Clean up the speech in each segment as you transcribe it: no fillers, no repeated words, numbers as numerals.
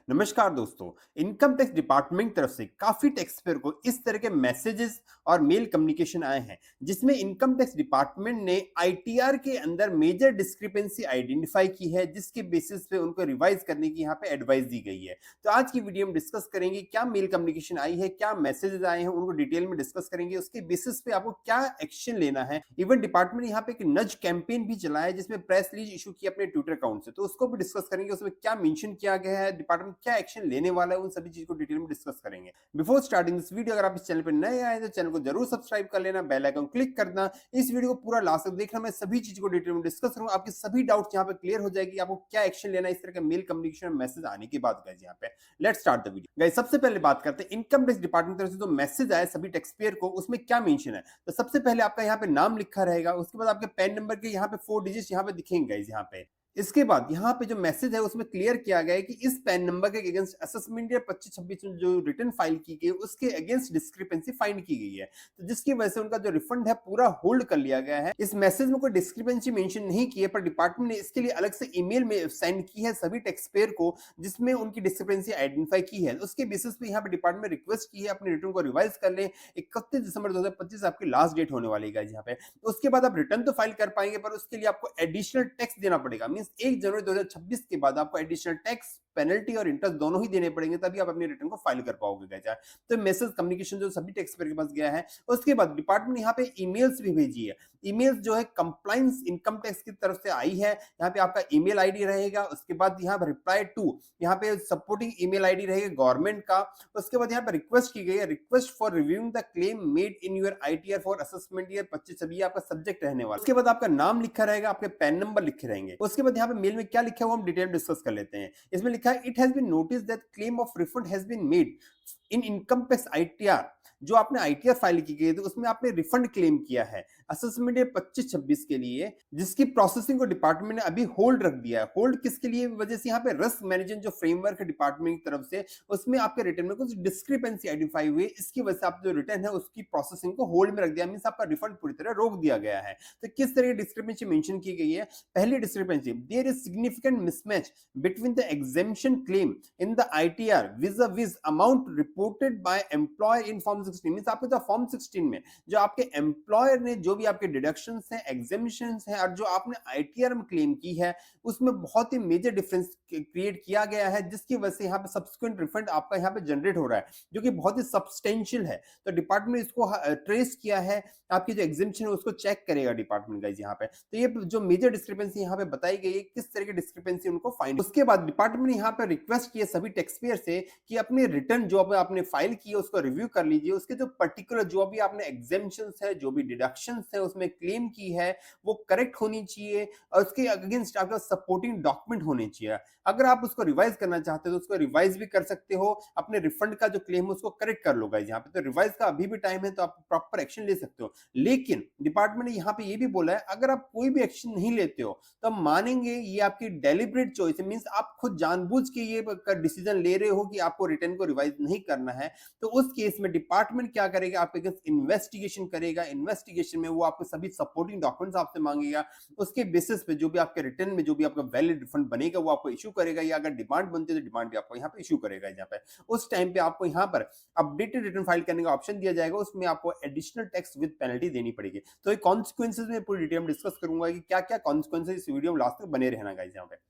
नमस्कार दोस्तों। Income tax department की तरफ से काफी टैक्स पेयर को इस तरह के मैसेजेस और मेल कम्युनिकेशन आए हैं जिसमें इनकम टैक्स डिपार्टमेंट ने आईटीआर के अंदर मेजर डिस्क्रिपेंसी आइडेंटिफाई की है, जिसके बेसिस पे उनको रिवाइज करने की यहाँ पे एडवाइस दी गई है। तो आज की वीडियो में डिस्कस करेंगे क्या मेल कम्युनिकेशन आई है, क्या मैसेजेस आए हैं, उनको डिटेल में डिस्कस करेंगे। उसके बेसिस पे आपको क्या एक्शन लेना है। इवन डिपार्टमेंट ने यहाँ पे एक नज कैंपेन भी चलाया है जिसमें प्रेस रिलीज इशू की अपने ट्विटर अकाउंट से, तो उसको भी डिस्कस करेंगे। उसमें क्या मेंशन किया गया है, डिपार्टमेंट क्या एक्शन लेने वाला है, उन सभी चीज को डिटेल में डिस्कस करेंगे। बिफोर स्टार्टिंग दिस वीडियो, अगर आप इस चैनल पर नए आए तो चैनल को जरूर सब्सक्राइब कर लेना, बेल आइकन क्लिक करना, इस वीडियो को पूरा लास्ट तक देखना। मैं सभी चीज को डिटेल में डिस्कस करूंगा, आपके सभी डाउट्स यहाँ पे क्लियर हो जाएगी, आपको क्या एक्शन लेना है इस तरह का मेल कम्युनिकेशन मैसेज आने के बाद। गाइस यहाँ पे let's start the video. Guys सबसे पहले बात करते हैं इनकम टैक्स डिपार्टमेंट की तरफ से जो मैसेज आया सभी टैक्स पेयर को, उसमें क्या मेंशन है। तो सबसे पहले आपका यहाँ पे नाम लिखा रहेगा, उसके बाद आपके पैन नंबर के यहाँ पे 4 डिजिट यहाँ पे दिखेंगे गाइस यहाँ पे। इसके बाद यहाँ पे जो मैसेज है उसमें क्लियर किया गया है कि इस पैन नंबर के अगेंस्ट असेसमेंट ईयर 25-26 में जो रिटर्न फाइल की गई उसके अगेंस्ट डिस्क्रिपेंसी फाइंड की गई है, तो जिसकी वजह से उनका जो रिफंड है पूरा होल्ड कर लिया गया है। इस मैसेज में कोई डिस्क्रिपेंसी मेंशन नहीं की है, पर डिपार्टमेंट ने इसके लिए अलग से ईमेल में सेंड की है सभी टैक्स पेयर को, जिसमें उनकी डिस्क्रिपेंसी आइडेंटिफाई की है। उसके बेसिस पे यहाँ पे डिपार्टमेंट रिक्वेस्ट की है अपने रिटर्न को रिवाइज कर लें। 31 दिसंबर 2025 आपकी लास्ट डेट होने वाली है यहाँ पे। उसके बाद आप रिटर्न तो फाइल कर पाएंगे, पर उसके लिए आपको एडिशनल टैक्स देना पड़ेगा। मींस 1 जनवरी 2026 के बाद आपको एडिशनल टैक्स, पेनल्टी और इंटरेस्ट दोनों ही देने पड़ेंगे, तभी आप अपनी रिटर्न को फाइल कर पाओगे गाइस। तो मैसेज कम्युनिकेशन जो सभी टैक्स पेयर के पास गया है। उसके बाद डिपार्टमेंट यहाँ पे ईमेल्स भी भेजी है। ईमेल्स जो है कंप्लायंस इनकम टैक्स की तरफ से आई है। यहाँ पे आपका ईमेल आईडी रहेगा। उसके बाद यहाँ पर रिप्लाई टू, यहाँ पे सपोर्टिंग ईमेल आईडी रहेगा गवर्नमेंट का। उसके बाद यहाँ पे रिक्वेस्ट की गई है, request for reviewing the claim made in your ITR for assessment year 25-26 आपका सब्जेक्ट रहने वाला। उसके बाद आपका नाम लिखा रहेगा, आपके पैन नंबर लिखे रहेंगे। उसके बाद यहाँ पे मेल में क्या लिखा है वो हम डिटेल डिस्कस कर लेते हैं। इसमें लिखा है it has been notice that claim of refund has been made in income tax ITR. जो आपने आईटीआर फाइल की गई थी उसमें आपने रिफंड क्लेम किया है असेसमेंट ईयर 25-26 के लिए, जिसकी प्रोसेसिंग को डिपार्टमेंट ने अभी होल्ड रख दिया है। होल्ड किसके लिए वजह से, यहाँ पे रिस्क मैनेजमेंट जो फ्रेमवर्क है डिपार्टमेंट की तरफ से, उसमें आपके रिटर्न में कुछ डिस्क्रिपेंसी आइडेंटिफाई हुई, इसकी वजह से आप जो रिटर्न है उसकी प्रोसेसिंग को होल्ड में रख दिया। मींस आपका रिफंड पूरी तरह रोक दिया गया है। तो किस तरह की डिस्क्रिपेंसी मेंशन की गई है। पहली discrepancy, there is significant mismatch between the exemption claim in the ITR vis amount reported by employer in form 16। Means आपके तो फॉर्म 16 में जो आपके एम्प्लॉयर ने जो भी आपके डिडक्शंस हैं, एग्जेम्पशंस हैं और जो आपने आईटीआर में क्लेम की है, उसमें बहुत ही मेजर डिफरेंस क्रिएट किया गया है, जिसकी वजह से यहाँ पे सब्सिक्वेंट रिफंड आपका यहाँ पे जनरेट हो रहा है, जो कि बहुत ही सब्सटेंशियल है। तो डिपार्टमेंट इसको ट्रेस किया है, आपकी जो एग्जेम्पशन है उसको चेक करेगा डिपार्टमेंट गाइस यहाँ पे। तो ये जो मेजर डिस्क्रिपेंसी यहाँ पे बताई गई है, किस तरह की डिस्क्रिपेंसी उनको फाइंड। उसके बाद डिपार्टमेंट ने यहाँ पे रिक्वेस्ट की है सभी टैक्स पेयर से कि अपने रिटर्न जो आपने फाइल की है उसको रिव्यू कर लीजिए। उसके जो पर्टिकुलर जो भी आपने एग्जेम्पशंस है, जो भी डिडक्शंस है उसमें क्लेम की है, वो करेक्ट होनी चाहिए और उसके अगेंस्ट आपका सपोर्टिंग डॉक्यूमेंट होने चाहिए। अगर आप उसको रिवाइज करना चाहते हो तो उसको रिवाइज भी कर सकते हो, अपने रिफंड का जो क्लेम है उसको करेक्ट कर लो गाइस यहाँ पे। तो रिवाइज का अभी भी टाइम है, तो आप प्रॉपर एक्शन ले सकते हो। लेकिन डिपार्टमेंट ने यहाँ पे ये भी बोला है, अगर आप कोई भी एक्शन नहीं लेते हो तो हम मानेंगे ये आपकी डेलिब्रेट चॉइस है। मींस आप खुद जानबूझ के ये डिसीजन ले रहे हो कि आपको रिटर्न को रिवाइज नहीं करना है, तो उस केस में डिपार्टमेंट क्या करेगा, आपके अगेंस्ट इन्वेस्टिगेशन करेगा। इन्वेस्टिगेशन में वो आपको सभी सपोर्टिंग डॉक्यूमेंट्स आपसे मांगेगा। उसके बेसिस पे जो भी आपके रिटर्न में जो भी आपका वैलिड रिफंड बनेगा वो आपको इशू करेगा, या अगर डिमांड बनती है तो डिमांड भी आपको यहाँ पे इशू करेगा। यहाँ पे उस टाइम पे आपको यहाँ पर अपडेटेड रिटर्न फाइल करने का ऑप्शन दिया जाएगा, उसमें आपको एडिशनल टैक्स विद पेनल्टी देनी पड़ेगी। तो ये कॉन्सिक्वेंसेज में पूरी डिटेल में डिस्कस करूंगा कि क्या क्या कॉन्सिक्वेंसेज इस वीडियो में लास्ट तक बने रहना गाइस यहाँ पे।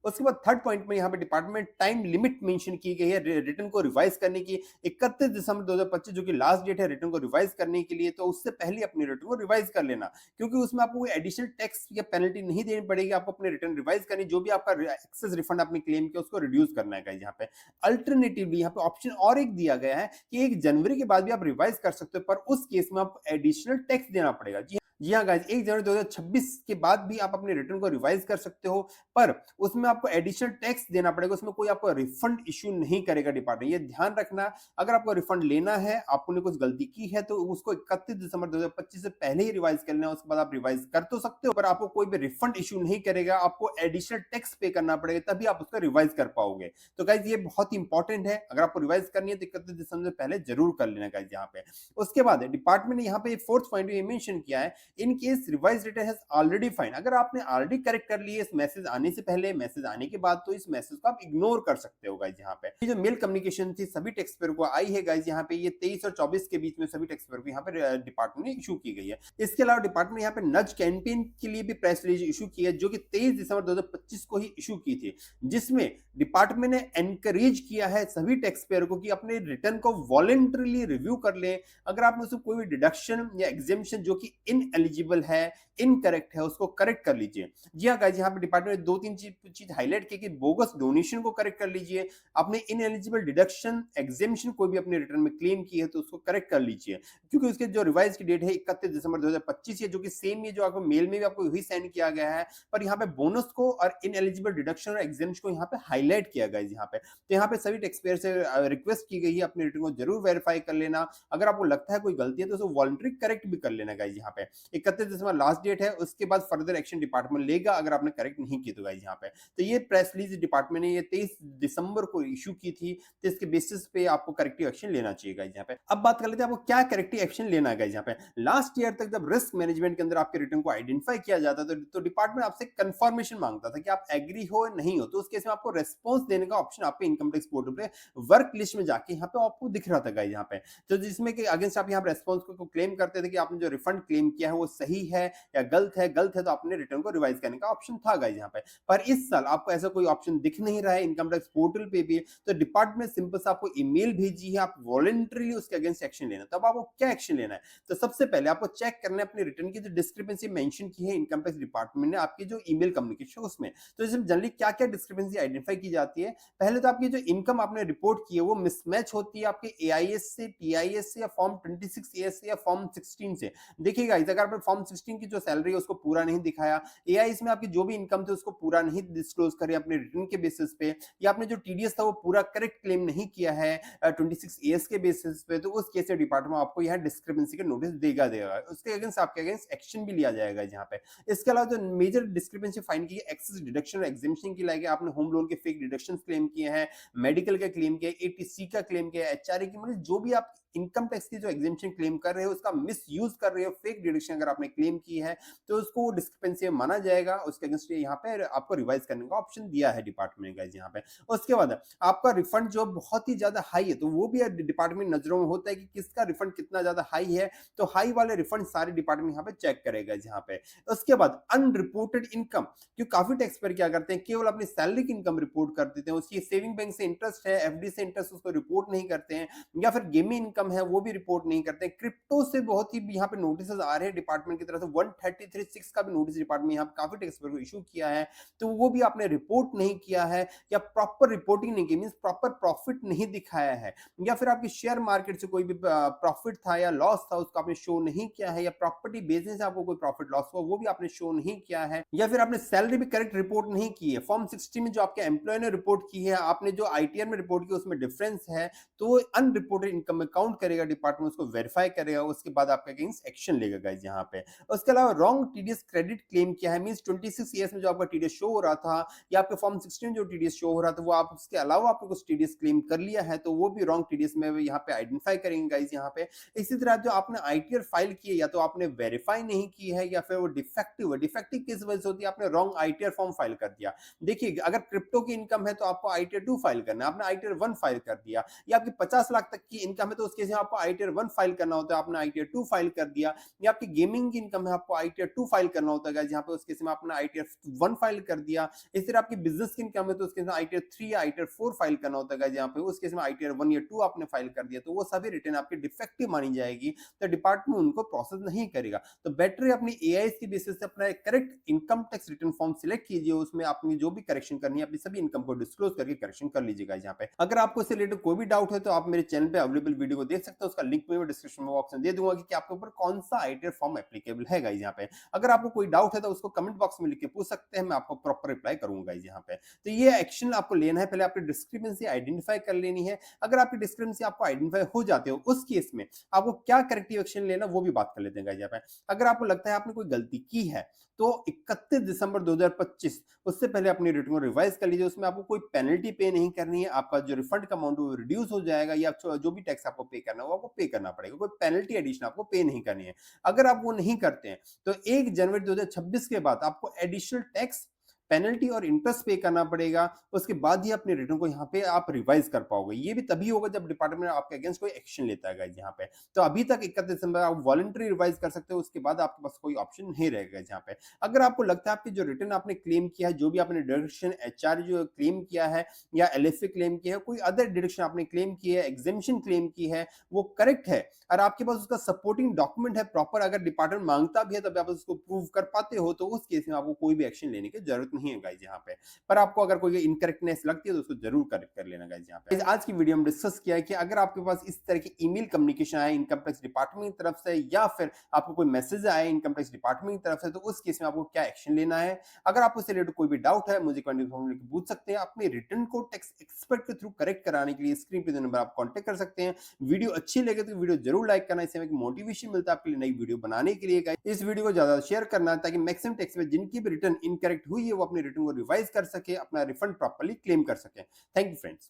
उसके बाद थर्ड पॉइंट में यहाँ पे डिपार्टमेंट टाइम लिमिट मेंशन की गई है रिटर्न को रिवाइज करने की। 31 दिसंबर 2025 जो कि लास्ट डेट है रिटर्न को रिवाइज करने के लिए, तो उससे पहले अपनी रिटर्न को रिवाइज कर लेना, क्योंकि उसमें आपको कोई एडिशनल टैक्स या पेनल्टी नहीं देनी पड़ेगी। आपको अपनी रिटर्न रिवाइज करनी, जो भी आपका एक्सेस रिफंड आपने क्लेम किया उसको रिड्यूस करना है यहाँ पे। अल्टरनेटिवली यहाँ पे ऑप्शन और एक दिया गया है कि 1 जनवरी के बाद भी आप रिवाइज कर सकते हो, पर उस केस में आपको एडिशनल टैक्स देना पड़ेगा। जी हाँ गाइस, 1 जनवरी 2026 के बाद भी आप अपने रिटर्न को रिवाइज कर सकते हो, पर उसमें आपको एडिशनल टैक्स देना पड़ेगा। उसमें कोई आपको रिफंड इश्यू नहीं करेगा डिपार्टमेंट, ये ध्यान रखना। अगर आपको रिफंड लेना है, आपने कुछ गलती की है, तो उसको 31 दिसंबर 2025 से पहले ही रिवाइज कर लेना। उसके बाद आप रिवाइज कर तो सकते हो, पर आपको कोई भी रिफंड इश्यू नहीं करेगा। आपको एडिशनल टैक्स पे करना पड़ेगा, तभी आप उसको रिवाइज कर पाओगे। तो गाइस ये बहुत इंपॉर्टेंट है, अगर आपको रिवाइज करनी है तो 31 दिसंबर से पहले जरूर कर लेना गाइस यहाँ पे। उसके बाद डिपार्टमेंट ने यहाँ पे फोर्थ पॉइंट में मेंशन किया है in case revise return has already fine, अगर आपने ऑलरेडी करेक्ट कर लिए इस मैसेज आने से पहले, मैसेज आने के बाद, तो इस मैसेज को आप इग्नोर कर सकते हो गाइज। यहाँ पे ये जो मेल कम्युनिकेशन थी सभी टैक्स पेयर को आई है गाइज, यहाँ पे ये 23 और 24 के बीच में सभी टैक्स पेयर को यहाँ पे डिपार्टमेंट ने इशू की गई है। इसके अलावा डिपार्टमेंट यहाँ पे नज कैंपेन के लिए भी प्रेस रिलीज इशू की है, जो कि 23 दिसंबर 2025 को ही इशू की थी, जिसमें डिपार्टमेंट ने एनकरेज किया है सभी टैक्स पेयर को कि अपने रिटर्न को वॉलेंटरीली रिव्यू कर लें। अगर आपने उसमें कोई भी डिडक्शन या एग्जेम्पशन जो कि इनएलिजिबल है, इनकरेक्ट है, उसको करेक्ट कर लीजिए। जी हाँ गाइस, यहाँ पे डिपार्टमेंट ने दो तीन चीज हाईलाइट की कि बोगस डोनेशन को करेक्ट कर लीजिए, अपने इनएलिजिबल डिडक्शन एग्जेम्पशन कोई भी अपने रिटर्न में क्लेम की है तो उसको करेक्ट कर लीजिए, क्योंकि उसके जो रिवाइज की डेट है 31 दिसंबर 2025 है, जो कि सेम है जो आपको मेल में भी आपको वही सेंड किया गया है, पर यहाँ पे बोनस को और इनएलिजिबल डिडक्शन और एग्जेम्पशन को यहाँ पे हाईलाइट किया गया है यहाँ पे। तो यहाँ पे सभी टैक्स पेयर से रिक्वेस्ट की गई है अपने रिटर्न को जरूर वेरीफाई कर लेना, अगर आपको लगता है कोई गलती है तो उसको वॉलंटरी करेक्ट भी कर लेना गाइज। यहाँ पे 31 दिसंबर लास्ट डेट है, उसके बाद फर्दर एक्शन डिपार्टमेंट लेगा अगर आपने करेक्ट नहीं की तो गाइज। यहाँ पे तो ये प्रेस रिलीज डिपार्टमेंट ने ये 23 दिसंबर को इशू की थी, तो इसके बेसिस पे आपको करेक्टिव एक्शन लेना चाहिए गाइज। यहाँ पे अब बात कर लेते हैं आपको क्या करेक्टिव एक्शन लेना है गाइज। यहाँ पे लास्ट ईयर तक जब रिस्क मैनेजमेंट के अंदर आपके रिटर्न को आइडेंटिफाई किया जाता तो डिपार्टमेंट आपसे कंफर्मेशन मांगता था कि आप एग्री हो नहीं हो, तो उस केस में आपको रेस्पॉन्स देने का ऑप्शन आपके इनकम टैक्स पोर्टल पे वर्क लिस्ट में जाके यहाँ पे आपको दिख रहा था गाइज। यहाँ पे तो जिसमें कि अगेंस्ट आप यहाँ रेस्पॉन्स को क्लेम करते थे कि आपने जो रिफंड क्लेम किया है वो सही है या गलत है, गलत है तो आपने रिटर्न को रिवाइज करने का ऑप्शन था गाइज यहाँ पे। पर इस साल आपको ऐसा कोई ऑप्शन दिख नहीं रहा है इनकम टैक्स पोर्टल पे भी, तो डिपार्टमेंट सिंपल से आपको ईमेल भेजी है, आप वॉलंटरीली उसके अगेंस्ट एक्शन लेना। तब आपको क्या एक्शन लेना है, तो सबसे पहले आपको चेक करना है अपने रिटर्न की जो डिस्क्रिपेंसी मेंशन की है इनकम टैक्स डिपार्टमेंट ने आपकी जो ईमेल कम्युनिकेशन उसमें। तो इसमें जनरली क्या क्या डिस्क्रिपेंसी आइडेंटिफाई की जाती है, पहले तो आपकी जो इनकम आपने रिपोर्ट की है वो मिसमैच होती है आपके एआईएस से, टीआईएस से, या फॉर्म 26 से या फॉर्म 16 से। देखिएगा अगर आपने फॉर्म 16 की जो सैलरी है उसको पूरा नहीं दिखाया, एआईएस में आपकी जो भी इनकम थी उसको पूरा नहीं डिस्क्लोज करे अपने रिटर्न के बेसिस पे, या आपने जो टीडीएस था वो पूरा करेक्ट क्लेम नहीं किया है 26 के बेसिस पे, तो उस केस में डिपार्टमेंट आपको यहाँ डिस्क्रिपेंसी का नोटिस देगा उसके अगेंस्ट आपके अगेंस्ट एक्शन भी लिया जाएगा यहाँ पे। इसके अलावा जो मेजर डिस्क्रिपेंसी फाइन की एक्सेस डिडक्शन और एग्जेम्पशन की लाइक आपने होम लोन के फेक डिडक्शन क्लेम किए हैं, मेडिकल का क्लेम किया, एटीसी का क्लेम किया, एचआरए की, मतलब जो भी आप इनकम टैक्स की जो एग्जेम्पशन क्लेम कर रहे हो उसका मिस यूज कर रहे हो, फेक डिडक्शन अगर आपने क्लेम की है तो उसको डिस्क्रिपेंसी माना जाएगा, उसके अगेंस्ट यहाँ पे आपको रिवाइज करने का ऑप्शन दिया है डिपार्टमेंट गाइस यहाँ पे। उसके बाद आपका रिफंड जो बहुत ही ज्यादा हाई है तो वो भी डिपार्टमेंट नजरों में होता है कि किसका रिफंड कितना ज्यादा हाई है, तो हाई वाले रिफंड सारे डिपार्टमेंट यहाँ पे चेक करेगा यहाँ पे। उसके बाद अनरिपोर्टेड इनकम, क्योंकि काफी टैक्स पेयर क्या करते हैं केवल अपनी सैलरी की इनकम रिपोर्ट कर देते हैं, उसकी सेविंग बैंक से इंटरेस्ट है, एफडी से इंटरेस्ट उसको रिपोर्ट नहीं करते हैं, या फिर गेमिंग इनकम है वो भी रिपोर्ट नहीं करते हैं। क्रिप्टो से बहुत ही यहाँ पे नोटिस आ रहे हैं डिपार्टमेंट की तरफ से, 133(6) का भी नोटिस डिपार्टमेंट यहाँ पे काफी टैक्स पेयर को इशू किया है, तो वो भी आपने रिपोर्ट नहीं किया है या प्रॉपर रिपोर्टिंग नहीं की, मींस प्रॉपर प्रॉफिट नहीं दिखाया है, या फिर आपकी शेयर मार्केट से कोई भी प्रॉफिट था या लॉस था उसको आपने शो नहीं किया है, या प्रॉपर्टी बेचने से आपको कोई प्रॉफिट लॉस हुआ वो भी आपने शो नहीं किया है, या फिर आपने सैलरी भी करेक्ट रिपोर्ट नहीं की है। फॉर्म 60 में जो आपके एम्प्लॉय ने रिपोर्ट की है, आपने जो आईटीआर में रिपोर्ट की उसमें डिफरेंस है, तो अनरिपोर्टेड इनकम में काउंट करेगा डिपार्टमेंट, उसको वेरीफाई करेगा, उसके बाद आपके अगेंस्ट एक्शन लेगा गाइस यहाँ पे। उसके अलावा रॉन्ग टीडीएस क्रेडिट क्लेम किया है, मींस 26 ईयर्स में जो आपका टीडीएस शो हो रहा था या आपके फॉर्म 16 जो टीडीएस शो हो रहा था वो आप उसके अलावा आपने कुछ टीडीएस क्लेम कर लिया है तो वो भी रॉन्ग टीडीएस में यहाँ पे आइडेंटिफाई करेंगे गाइस यहाँ पे। इसी तरह जो आपने आईटीआर फाइल की है या तो आपने वेरीफाई नहीं की है या फिर वो डिफेक्टिव है, डिफेक्टिव किस वजह से होती है, आपने रॉन्ग आईटीआर फॉर्म फाइल कर दिया। देखिए अगर क्रिप्टो की इनकम है तो आपको आईटीआर 2 फाइल करना है, आपने आईटीआर 1 फाइल कर दिया, या आपकी 50 लाख तक की इनकम है तो उसके लिए आपको आईटीआर 1 फाइल करना होता है, आपने आईटीआर 2 फाइल कर दिया, या आपकी गेमिंग की इनकम है आपको आईटीआर 2 फाइल करना होता है जहां पे उसके में आपने आईटीआर 1 फाइल कर दिया। इस तरह आपकी बिजनेस की इनकम है तो उसके आईटीआर 3 या आईटीआर 4 फाइल करना होता है जहां पे उस केस में आईटीआर 1 या 2 आपने फाइल कर दिया तो वो सभी रिटर्न आपकी डिफेक्टिव मानी जाएगी, तो डिपार्टमेंट उनको प्रोसेस नहीं करेगा। तो बेटर है अपनी एआईएस की बेसिस से अपना correct income tax return form select कीजिए, उसमें आपने जो भी करेक्शन करनी है अपनी सभी इनकम को डिस्क्लोज करके करेक्शन कर लीजिएगा यहाँ पे। अगर आपको इससे रिलेटेड कोई भी डाउट है तो आप मेरे चैनल पे अवेलेबल वीडियो को देख सकते हो, उसका लिंक मैं डिस्क्रिप्शन बॉक्स में दे दूंगा कि आपके ऊपर कौन सा आईटीआर फॉर्म एप्लीकेबल है गाइस यहाँ पे। अगर आपको कोई डाउट है तो उसको कमेंट बॉक्स में लिख के पूछ सकते हैं, मैं आपको प्रॉपर रिप्लाई करूंगा गाइस यहाँ पे। तो ये एक्शन आपको लेना है, पहले आपकी डिस्क्रिपेंसी आइडेंटिफाई कर लेनी है। अगर आपकी डिस्क्रिपेंसी आपको आइडेंटिफाई हो जाते हो उस केस में आपको क्या करेक्टिव एक्शन लेना वो भी बात कर लेते हैं गाइस यहाँ पे। अगर आपको लगता है आपने कोई गलती की है तो 31 दिसंबर 2025 उससे पहले अपनी रिटर्न को रिवाइज कर लीजिए। उसमें आपको कोई पेनल्टी पे नहीं करनी है, आपका जो रिफंड का अमाउंट है वो रिड्यूस हो जाएगा, या जो भी टैक्स आपको पे करना है वो आपको पे करना पड़ेगा, कोई पेनल्टी एडिशन आपको पे नहीं करनी है। अगर आप वो नहीं करते हैं तो 1 जनवरी 2026 के बाद आपको एडिशनल टैक्स, पेनल्टी और इंटरेस्ट पे करना पड़ेगा। उसके बाद ही अपने रिटर्न को यहाँ पे आप रिवाइज कर पाओगे। ये भी तभी होगा जब डिपार्टमेंट आपके अगेंस्ट कोई एक्शन लेता है गाइस यहाँ पे। तो अभी तक 31 दिसंबर आप वॉलंटरी रिवाइज कर सकते हो, उसके बाद आपके पास कोई ऑप्शन नहीं रहेगा यहाँ पे। अगर आपको लगता है आपकी जो रिटर्न आपने क्लेम किया है, जो भी आपने डिडक्शन एचआर जो क्लेम किया है या एलएसए क्लेम किया है, कोई अदर डिडक्शन आपने क्लेम की है, एग्जेम्पशन क्लेम की है, वो करेक्ट है और आपके पास उसका सपोर्टिंग डॉक्यूमेंट है प्रॉपर, अगर डिपार्टमेंट मांगता भी है तब आप उसको प्रूव कर पाते हो, तो उस केस में आपको कोई भी एक्शन लेने की जरूरत नहीं है गाइस यहाँ पे। पर आपको अगर कोई इनकरेक्टनेस लगती है तो उसको जरूर करेक्ट कर लेना गाइस यहाँ पे। आज की वीडियो में डिस्कस किया है कि अगर आपके पास इस तरह की ईमेल कम्युनिकेशन आए इनकम टैक्स डिपार्टमेंट की तरफ से, या फिर आपको कोई मैसेज आए इनकम टैक्स डिपार्टमेंट की तरफ से, तो उस केस में आपको क्या एक्शन लेना है। अगर आपको इससे रिलेटेड कोई भी डाउट है मुझे कमेंट बॉक्स में पूछ सकते हैं। अपने रिटर्न को टैक्स एक्सपर्ट के थ्रू करेक्ट कराने के लिए स्क्रीन पे जो नंबर आप कांटेक्ट कर सकते हैं। वीडियो अच्छी लगे तो वीडियो जरूर लाइक करना, इससे हमें मोटिवेशन मिलता है आपके लिए नई वीडियो बनाने के लिए। गाइस इस वीडियो को ज्यादा शेयर करना ताकि मैक्सिमम टैक्स में जिनकी भी रिटर्न इनकरेक्ट हुई है वो अपनी रिटर्न को रिवाइज कर सके, अपना रिफंड प्रॉपर्ली क्लेम कर सके। Thank you friends.